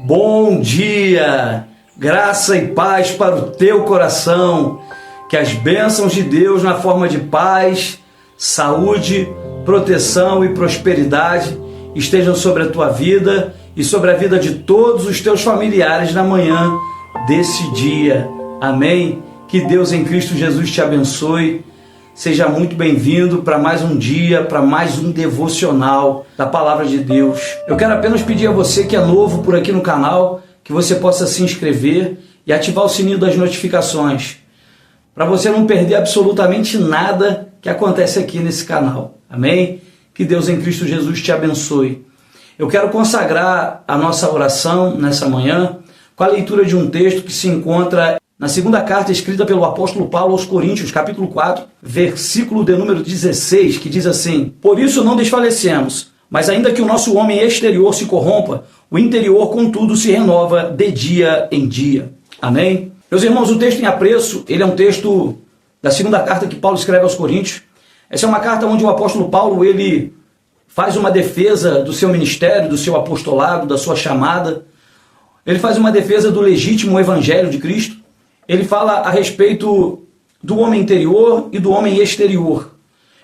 Bom dia, graça e paz para o teu coração, que as bênçãos de Deus na forma de paz, saúde, proteção e prosperidade estejam sobre a tua vida e sobre a vida de todos os teus familiares na manhã desse dia. Amém? Que Deus em Cristo Jesus te abençoe. Seja muito bem-vindo para mais um dia, para mais um devocional da Palavra de Deus. Eu quero apenas pedir a você que é novo por aqui no canal, que você possa se inscrever e ativar o sininho das notificações, para você não perder absolutamente nada que acontece aqui nesse canal. Amém? Que Deus em Cristo Jesus te abençoe. Eu quero consagrar a nossa oração nessa manhã com a leitura de um texto que se encontra na segunda carta escrita pelo apóstolo Paulo aos Coríntios, capítulo 4, versículo de número 16, que diz assim: Por isso não desfalecemos, mas ainda que o nosso homem exterior se corrompa, o interior, contudo, se renova de dia em dia. Amém? Meus irmãos, o texto em apreço, ele é um texto da segunda carta que Paulo escreve aos Coríntios. Essa é uma carta onde o apóstolo Paulo, ele faz uma defesa do seu ministério, do seu apostolado, da sua chamada. Ele faz uma defesa do legítimo evangelho de Cristo. Ele fala a respeito do homem interior e do homem exterior.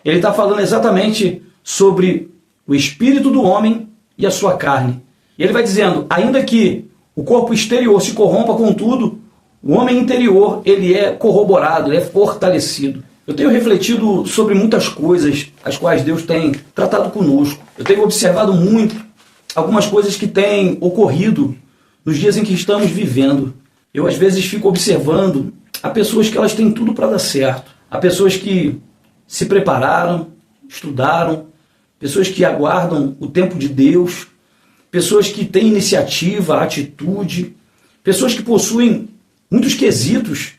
Ele está falando exatamente sobre o espírito do homem e a sua carne. E ele vai dizendo, ainda que o corpo exterior se corrompa, contudo, o homem interior, ele é corroborado, ele é fortalecido. Eu tenho refletido sobre muitas coisas as quais Deus tem tratado conosco. Eu tenho observado muito algumas coisas que têm ocorrido nos dias em que estamos vivendo. Eu, às vezes, fico observando há pessoas que elas têm tudo para dar certo. Há pessoas que se prepararam, estudaram, pessoas que aguardam o tempo de Deus, pessoas que têm iniciativa, atitude, pessoas que possuem muitos quesitos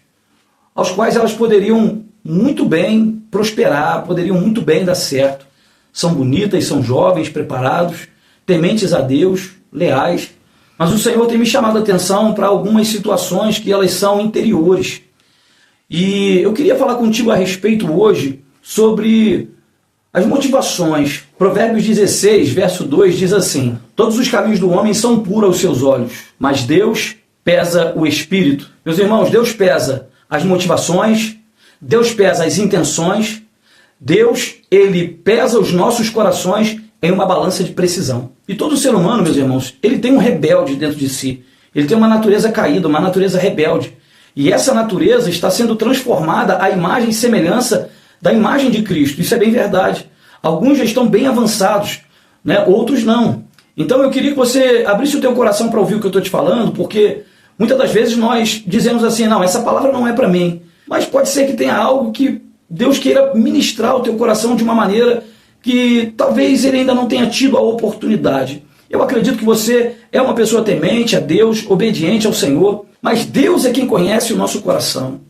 aos quais elas poderiam muito bem prosperar, poderiam muito bem dar certo. São bonitas, são jovens, preparados, tementes a Deus, leais. Mas o Senhor tem me chamado a atenção para algumas situações que elas são interiores. E eu queria falar contigo a respeito hoje sobre as motivações. Provérbios 16, verso 2 diz assim: Todos os caminhos do homem são puros aos seus olhos, mas Deus pesa o espírito. Meus irmãos, Deus pesa as motivações, Deus pesa as intenções, Deus, ele pesa os nossos corações em uma balança de precisão. E todo ser humano, meus irmãos, ele tem um rebelde dentro de si. Ele tem uma natureza caída, uma natureza rebelde. E essa natureza está sendo transformada à imagem e semelhança da imagem de Cristo. Isso é bem verdade. Alguns já estão bem avançados, né? Outros não. Então eu queria que você abrisse o teu coração para ouvir o que eu estou te falando, porque muitas das vezes nós dizemos assim, não, essa palavra não é para mim. Mas pode ser que tenha algo que Deus queira ministrar ao teu coração de uma maneira que talvez ele ainda não tenha tido a oportunidade. Eu acredito que você é uma pessoa temente a Deus, obediente ao Senhor, mas Deus é quem conhece o nosso coração.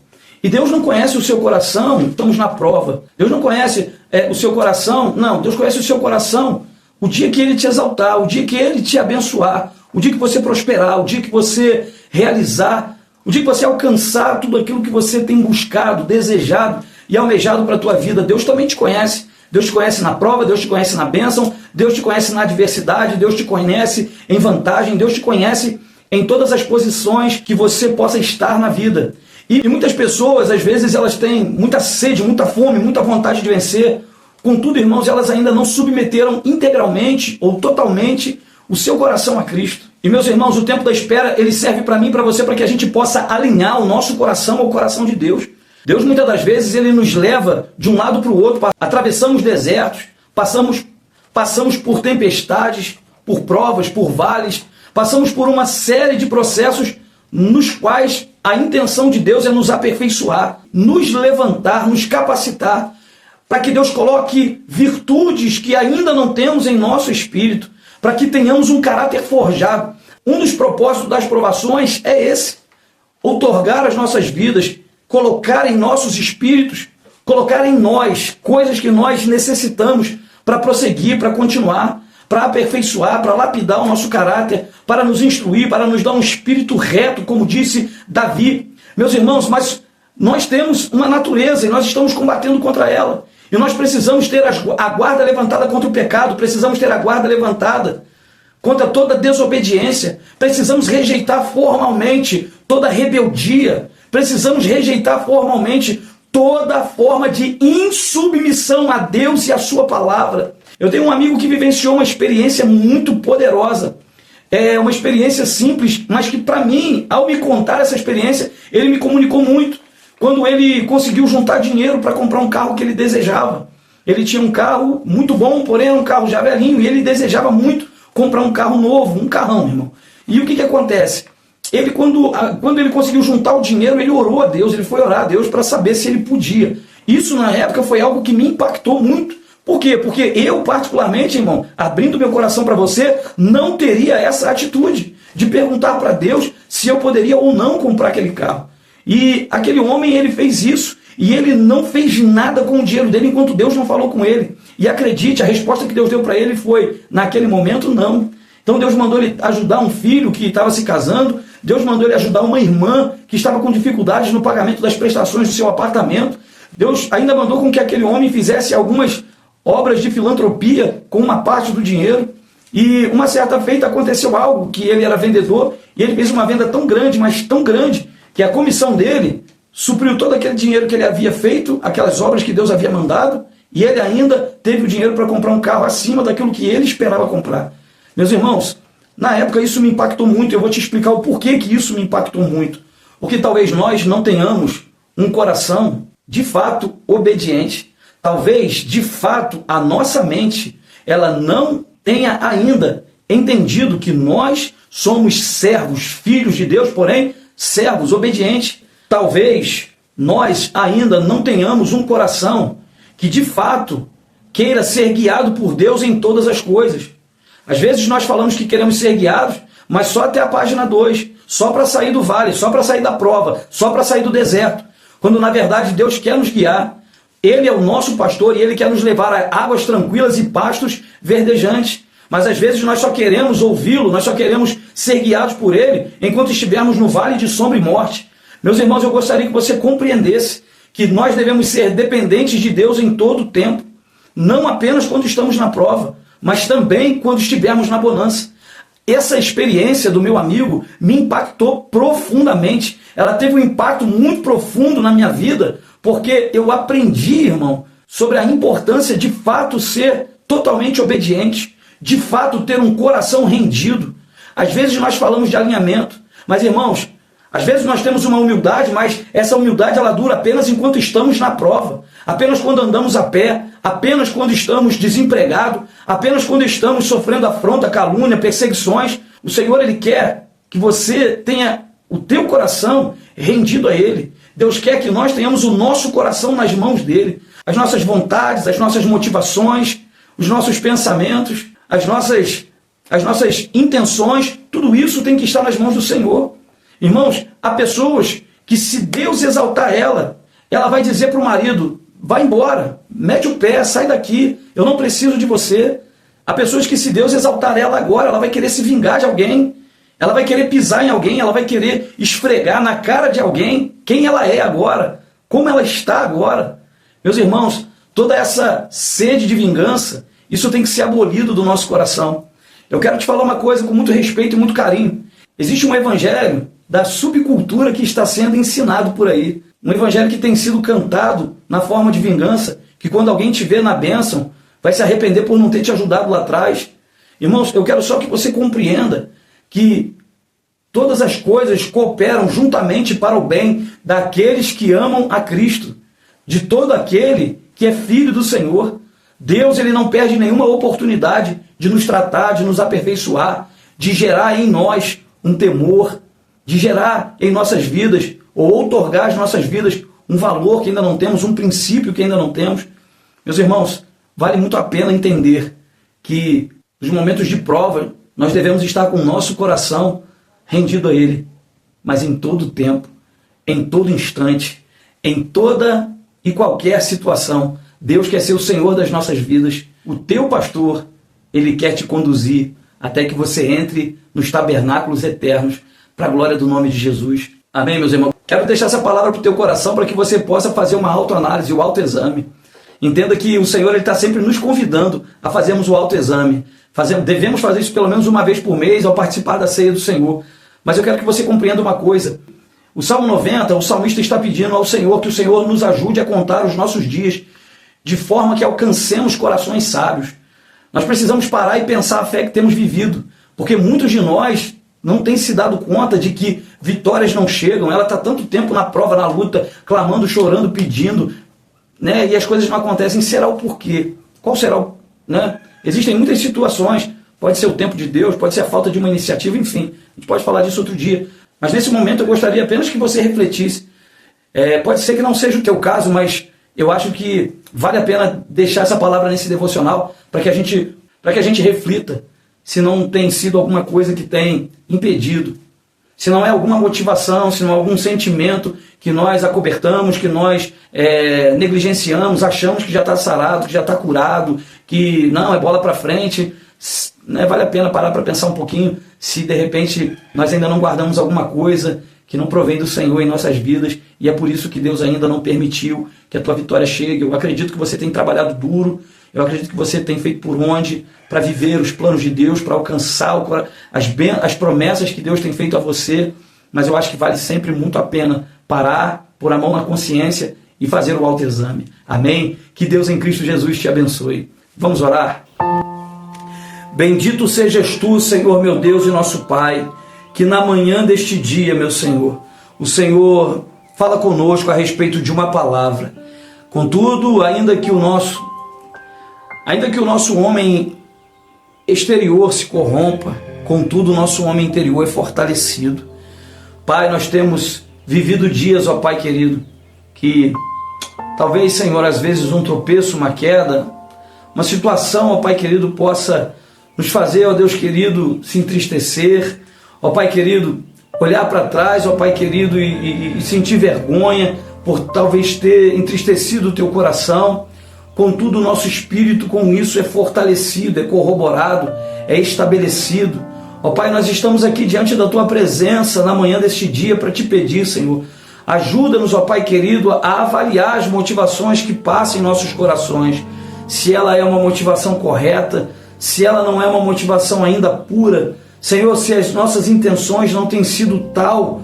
E Deus não conhece o seu coração, estamos na prova. Deus não conhece o seu coração, não, Deus conhece o seu coração o dia que Ele te exaltar, o dia que Ele te abençoar, o dia que você prosperar, o dia que você realizar, o dia que você alcançar tudo aquilo que você tem buscado, desejado e almejado para a tua vida. Deus também te conhece. Deus te conhece na prova, Deus te conhece na bênção, Deus te conhece na adversidade, Deus te conhece em vantagem, Deus te conhece em todas as posições que você possa estar na vida. E muitas pessoas, às vezes, elas têm muita sede, muita fome, muita vontade de vencer. Contudo, irmãos, elas ainda não submeteram integralmente ou totalmente o seu coração a Cristo. E, meus irmãos, o tempo da espera, ele serve para mim e para você, para que a gente possa alinhar o nosso coração ao coração de Deus. Deus, muitas das vezes, ele nos leva de um lado para o outro, atravessamos desertos, passamos por tempestades, por provas, por vales, passamos por uma série de processos nos quais a intenção de Deus é nos aperfeiçoar, nos levantar, nos capacitar, para que Deus coloque virtudes que ainda não temos em nosso espírito, para que tenhamos um caráter forjado. Um dos propósitos das provações é esse: outorgar as nossas vidas, colocar em nossos espíritos, colocar em nós coisas que nós necessitamos para prosseguir, para continuar, para aperfeiçoar, para lapidar o nosso caráter, para nos instruir, para nos dar um espírito reto, como disse Davi. Meus irmãos, mas nós temos uma natureza e nós estamos combatendo contra ela. E nós precisamos ter a guarda levantada contra o pecado, precisamos ter a guarda levantada contra toda desobediência. Precisamos rejeitar formalmente toda rebeldia. Precisamos rejeitar formalmente toda forma de insubmissão a Deus e a sua palavra. Eu tenho um amigo que vivenciou uma experiência muito poderosa. É uma experiência simples, mas que para mim, ao me contar essa experiência, ele me comunicou muito. Quando ele conseguiu juntar dinheiro para comprar um carro que ele desejava. Ele tinha um carro muito bom, porém era um carro já velhinho, e ele desejava muito comprar um carro novo, um carrão, irmão. E o que acontece? Ele, quando ele conseguiu juntar o dinheiro, ele orou a Deus, ele foi orar a Deus para saber se ele podia. Isso na época foi algo que me impactou muito. Por quê? Porque eu, particularmente, irmão, abrindo meu coração para você, não teria essa atitude de perguntar para Deus se eu poderia ou não comprar aquele carro. E aquele homem, ele fez isso, e ele não fez nada com o dinheiro dele enquanto Deus não falou com ele. E acredite, a resposta que Deus deu para ele foi, naquele momento, não. Então Deus mandou ele ajudar um filho que estava se casando, Deus mandou ele ajudar uma irmã que estava com dificuldades no pagamento das prestações do seu apartamento. Deus ainda mandou com que aquele homem fizesse algumas obras de filantropia com uma parte do dinheiro. E uma certa feita aconteceu algo, que ele era vendedor, e ele fez uma venda tão grande, mas tão grande, que a comissão dele supriu todo aquele dinheiro que ele havia feito, aquelas obras que Deus havia mandado, e ele ainda teve o dinheiro para comprar um carro acima daquilo que ele esperava comprar. Meus irmãos, na época isso me impactou muito, eu vou te explicar o porquê que isso me impactou muito. Porque talvez nós não tenhamos um coração de fato obediente. Talvez, de fato, a nossa mente, ela não tenha ainda entendido que nós somos servos, filhos de Deus, porém, servos obedientes. Talvez nós ainda não tenhamos um coração que, de fato, queira ser guiado por Deus em todas as coisas. Às vezes nós falamos que queremos ser guiados, mas só até a página 2, só para sair do vale, só para sair da prova, só para sair do deserto. Quando, na verdade, Deus quer nos guiar. Ele é o nosso pastor e Ele quer nos levar a águas tranquilas e pastos verdejantes. Mas às vezes nós só queremos ouvi-lo, nós só queremos ser guiados por Ele enquanto estivermos no vale de sombra e morte. Meus irmãos, eu gostaria que você compreendesse que nós devemos ser dependentes de Deus em todo o tempo. Não apenas quando estamos na prova, mas também quando estivermos na bonança. Essa experiência do meu amigo me impactou profundamente. Ela teve um impacto muito profundo na minha vida, porque eu aprendi, irmão, sobre a importância de fato ser totalmente obediente, de fato ter um coração rendido. Às vezes nós falamos de alinhamento, mas irmãos, às vezes nós temos uma humildade, mas essa humildade ela dura apenas enquanto estamos na prova, apenas quando andamos a pé, apenas quando estamos desempregados, apenas quando estamos sofrendo afronta, calúnia, perseguições. O Senhor, Ele quer que você tenha o teu coração rendido a Ele. Deus quer que nós tenhamos o nosso coração nas mãos dEle. As nossas vontades, as nossas motivações, os nossos pensamentos, as nossas intenções, tudo isso tem que estar nas mãos do Senhor. Irmãos, há pessoas que, se Deus exaltar ela vai dizer para o marido, vai embora, mete o pé, sai daqui, eu não preciso de você. Há pessoas que, se Deus exaltar ela agora, ela vai querer se vingar de alguém, ela vai querer pisar em alguém, ela vai querer esfregar na cara de alguém quem ela é agora, como ela está agora. Meus irmãos, toda essa sede de vingança, isso tem que ser abolido do nosso coração. Eu quero te falar uma coisa com muito respeito e muito carinho. Existe um evangelho da subcultura que está sendo ensinado por aí. Um evangelho que tem sido cantado na forma de vingança, que quando alguém te vê na bênção, vai se arrepender por não ter te ajudado lá atrás. Irmãos, eu quero só que você compreenda que todas as coisas cooperam juntamente para o bem daqueles que amam a Cristo, de todo aquele que é filho do Senhor. Deus, Ele não perde nenhuma oportunidade de nos tratar, de nos aperfeiçoar, de gerar em nós um temor, de gerar em nossas vidas, ou outorgar às nossas vidas um valor que ainda não temos, um princípio que ainda não temos. Meus irmãos, vale muito a pena entender que nos momentos de prova nós devemos estar com o nosso coração rendido a Ele, mas em todo tempo, em todo instante, em toda e qualquer situação, Deus quer ser o Senhor das nossas vidas. O teu pastor, Ele quer te conduzir até que você entre nos tabernáculos eternos, para a glória do nome de Jesus. Amém, meus irmãos? Quero deixar essa palavra para o teu coração para que você possa fazer uma autoanálise, um autoexame. Entenda que o Senhor está sempre nos convidando a fazermos o autoexame. Devemos fazer isso pelo menos uma vez por mês ao participar da ceia do Senhor. Mas eu quero que você compreenda uma coisa. O Salmo 90, o salmista está pedindo ao Senhor que o Senhor nos ajude a contar os nossos dias de forma que alcancemos corações sábios. Nós precisamos parar e pensar a fé que temos vivido, porque muitos de nós não têm se dado conta de que vitórias não chegam. Ela está tanto tempo na prova, na luta, clamando, chorando, pedindo, né? E as coisas não acontecem. Será o porquê? Qual será o... né? Existem muitas situações. Pode ser o tempo de Deus, pode ser a falta de uma iniciativa, enfim. A gente pode falar disso outro dia. Mas nesse momento eu gostaria apenas que você refletisse. Pode ser que não seja o teu caso, mas eu acho que vale a pena deixar essa palavra nesse devocional para que a gente reflita se não tem sido alguma coisa que tem impedido, se não é alguma motivação, se não é algum sentimento que nós acobertamos, que nós negligenciamos, achamos que já está sarado, que já está curado, que não, é bola para frente. Vale a pena parar para pensar um pouquinho se de repente nós ainda não guardamos alguma coisa que não provém do Senhor em nossas vidas, e é por isso que Deus ainda não permitiu que a tua vitória chegue. Eu acredito que você tem trabalhado duro, eu acredito que você tem feito por onde para viver os planos de Deus, para alcançar as promessas que Deus tem feito a você, mas eu acho que vale sempre muito a pena parar, pôr a mão na consciência e fazer o autoexame. Amém? Que Deus em Cristo Jesus te abençoe. Vamos orar? Bendito sejas tu, Senhor meu Deus e nosso Pai, que na manhã deste dia, meu Senhor, o Senhor fala conosco a respeito de uma palavra. Contudo, ainda que o nosso homem exterior se corrompa, contudo o nosso homem interior é fortalecido. Pai, nós temos vivido dias, ó Pai querido, que talvez, Senhor, às vezes um tropeço, uma queda, uma situação, ó Pai querido, possa nos fazer, ó Deus querido, se entristecer, ó Pai querido, olhar para trás, ó Pai querido, e sentir vergonha por talvez ter entristecido o teu coração. Contudo, o nosso espírito com isso é fortalecido, é corroborado, é estabelecido. Ó Pai, nós estamos aqui diante da tua presença na manhã deste dia para te pedir, Senhor, ajuda-nos, ó Pai querido, a avaliar as motivações que passam em nossos corações, se ela é uma motivação correta, se ela não é uma motivação ainda pura. Senhor, se as nossas intenções não têm sido tal,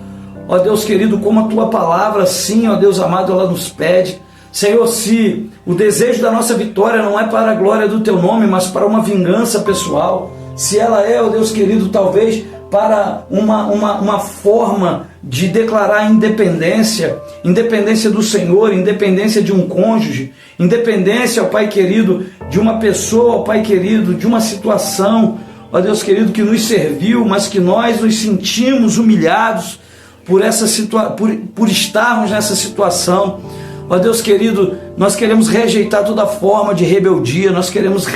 ó Deus querido, como a tua palavra, sim, ó Deus amado, ela nos pede. Senhor, se o desejo da nossa vitória não é para a glória do teu nome, mas para uma vingança pessoal, se ela é, ó Deus querido, talvez para uma forma de declarar independência do Senhor, independência de um cônjuge, independência, ó Pai querido, de uma pessoa, ó Pai querido, de uma situação, ó Deus querido, que nos serviu, mas que nós nos sentimos humilhados por estarmos nessa situação. Ó Deus querido, nós queremos rejeitar toda forma de rebeldia, nós queremos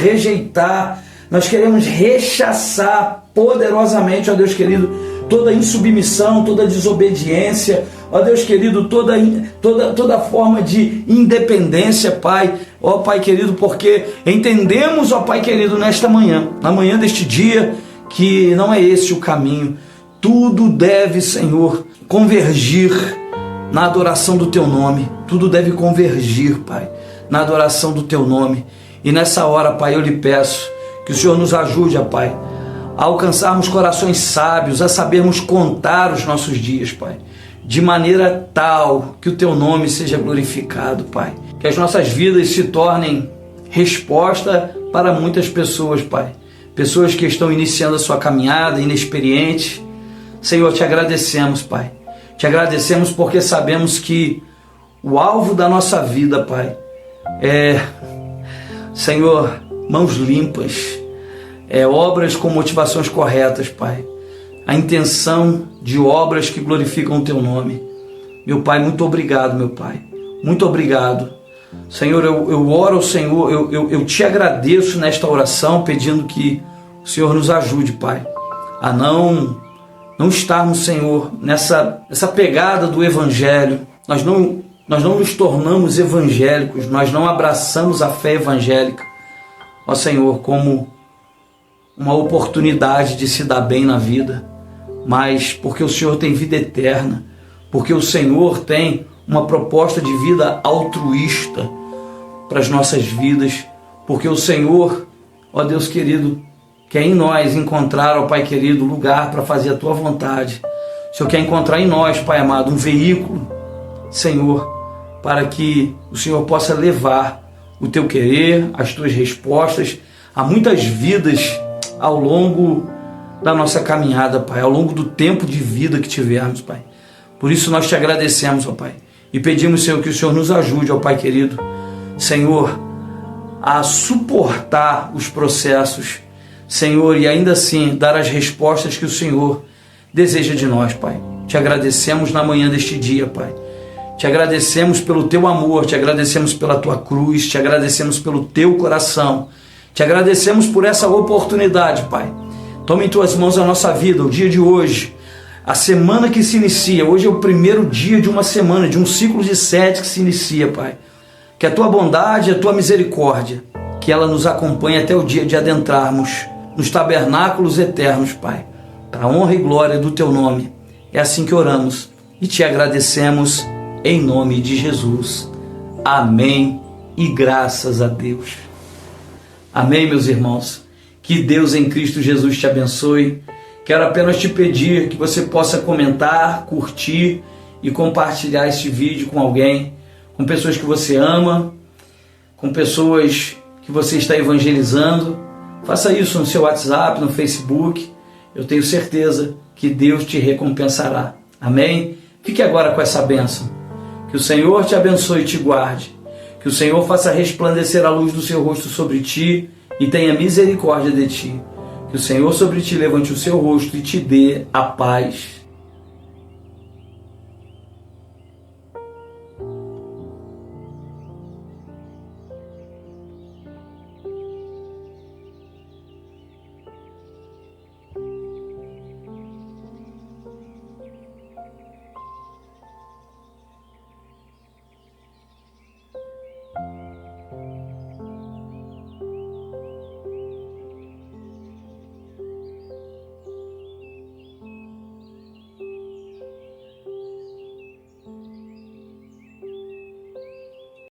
rechaçar poderosamente, ó Deus querido, toda insubmissão, toda desobediência, ó Deus querido, toda forma de independência, Pai, ó Pai querido, porque entendemos, ó Pai querido, nesta manhã, na manhã deste dia, que não é esse o caminho. Tudo deve, Senhor, convergir na adoração do teu nome. Tudo deve convergir, Pai, na adoração do teu nome. E nessa hora, Pai, eu lhe peço que o Senhor nos ajude, ó Pai, a alcançarmos corações sábios, a sabermos contar os nossos dias, Pai, de maneira tal que o teu nome seja glorificado, Pai. Que as nossas vidas se tornem resposta para muitas pessoas, Pai. Pessoas que estão iniciando a sua caminhada, inexperientes. Senhor, te agradecemos, Pai. Te agradecemos porque sabemos que o alvo da nossa vida, Pai, é, Senhor, mãos limpas, obras com motivações corretas, Pai. A intenção de obras que glorificam o teu nome. Meu Pai, muito obrigado, meu Pai. Muito obrigado. Senhor, eu oro ao Senhor, eu te agradeço nesta oração, pedindo que o Senhor nos ajude, Pai, a não estarmos, Senhor, nessa pegada do Evangelho. Nós não nos tornamos evangélicos, nós não abraçamos a fé evangélica, ó Senhor, como uma oportunidade de se dar bem na vida, mas porque o Senhor tem vida eterna, porque o Senhor tem uma proposta de vida altruísta, para as nossas vidas, porque o Senhor, ó Deus querido, quer em nós encontrar, ó Pai querido, lugar para fazer a Tua vontade. O Senhor quer encontrar em nós, Pai amado, um veículo, Senhor, para que o Senhor possa levar o Teu querer, as Tuas respostas a muitas vidas ao longo da nossa caminhada, Pai, ao longo do tempo de vida que tivermos, Pai. Por isso nós Te agradecemos, ó Pai, e pedimos, Senhor, que o Senhor nos ajude, ó Pai querido, Senhor, a suportar os processos, Senhor, e ainda assim dar as respostas que o Senhor deseja de nós, Pai. Te agradecemos na manhã deste dia, Pai. Te agradecemos pelo Teu amor, Te agradecemos pela Tua cruz, Te agradecemos pelo Teu coração, Te agradecemos por essa oportunidade, Pai. Toma em Tuas mãos a nossa vida, o dia de hoje, a semana que se inicia. Hoje é o primeiro dia de uma semana, de um ciclo de 7 que se inicia, Pai. Que a Tua bondade, a Tua misericórdia, que ela nos acompanhe até o dia de adentrarmos nos tabernáculos eternos, Pai, para a honra e glória do Teu nome. É assim que oramos e Te agradecemos em nome de Jesus. Amém e graças a Deus. Amém, meus irmãos. Que Deus em Cristo Jesus te abençoe. Quero apenas te pedir que você possa comentar, curtir e compartilhar este vídeo com alguém, com pessoas que você ama, com pessoas que você está evangelizando. Faça isso no seu WhatsApp, no Facebook. Eu tenho certeza que Deus te recompensará. Amém? Fique agora com essa bênção. Que o Senhor te abençoe e te guarde. Que o Senhor faça resplandecer a luz do seu rosto sobre ti e tenha misericórdia de ti. Que o Senhor sobre ti levante o seu rosto e te dê a paz.